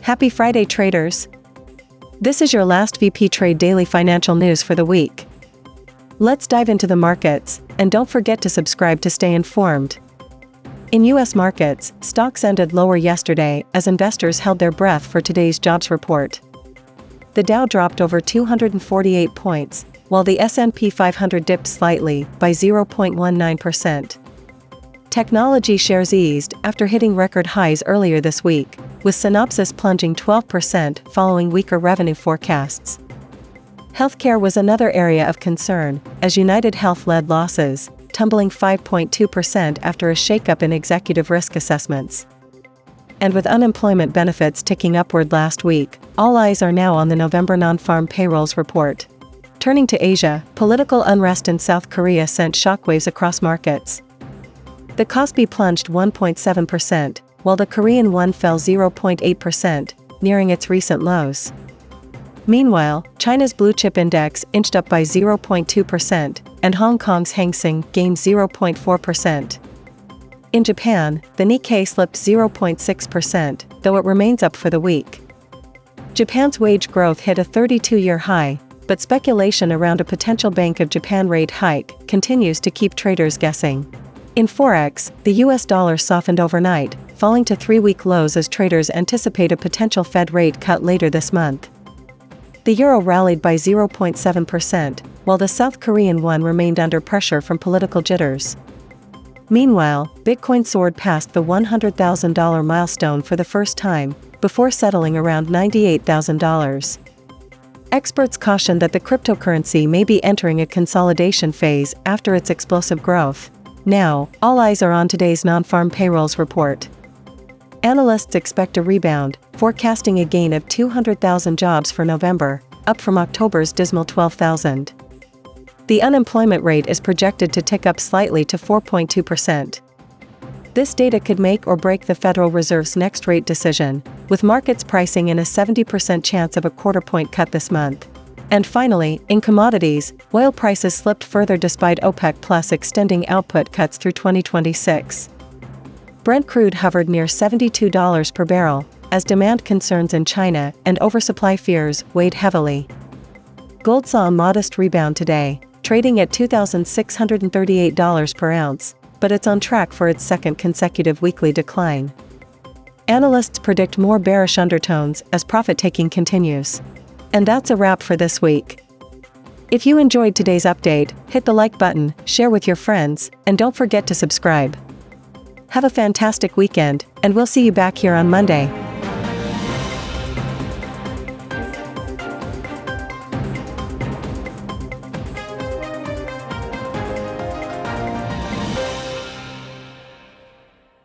Happy Friday, traders! This is your last VPTrade daily financial news for the week. Let's dive into the markets, and don't forget to subscribe to stay informed. In U.S. markets, stocks ended lower yesterday as investors held their breath for today's jobs report. The Dow dropped over 248 points, while the S&P 500 dipped slightly by 0.19%. Technology shares eased after hitting record highs earlier this week, with Synopsys plunging 12% following weaker revenue forecasts. Healthcare was another area of concern, as United Health led losses, tumbling 5.2% after a shakeup in executive risk assessments. And with unemployment benefits ticking upward last week, all eyes are now on the November non-farm payrolls report. Turning to Asia, political unrest in South Korea sent shockwaves across markets. The Kospi plunged 1.7%, while the Korean won fell 0.8%, nearing its recent lows. Meanwhile, China's blue chip index inched up by 0.2%, and Hong Kong's Hang Seng gained 0.4%. In Japan, the Nikkei slipped 0.6%, though it remains up for the week. Japan's wage growth hit a 32-year high, but speculation around a potential Bank of Japan rate hike continues to keep traders guessing. In Forex, the US dollar softened overnight, falling to 3-week lows as traders anticipate a potential Fed rate cut later this month. The euro rallied by 0.7%, while the South Korean won remained under pressure from political jitters. Meanwhile, Bitcoin soared past the $100,000 milestone for the first time, before settling around $98,000. Experts caution that the cryptocurrency may be entering a consolidation phase after its explosive growth. Now, all eyes are on today's non-farm payrolls report. Analysts expect a rebound, forecasting a gain of 200,000 jobs for November, up from October's dismal 12,000. The unemployment rate is projected to tick up slightly to 4.2%. This data could make or break the Federal Reserve's next rate decision, with markets pricing in a 70% chance of a quarter-point cut this month. And finally, in commodities, oil prices slipped further despite OPEC Plus extending output cuts through 2026. Brent crude hovered near $72 per barrel, as demand concerns in China and oversupply fears weighed heavily. Gold saw a modest rebound today, trading at $2,638 per ounce, but it's on track for its second consecutive weekly decline. Analysts predict more bearish undertones as profit-taking continues. And that's a wrap for this week. If you enjoyed today's update, hit the like button, share with your friends, and don't forget to subscribe. Have a fantastic weekend, and we'll see you back here on Monday.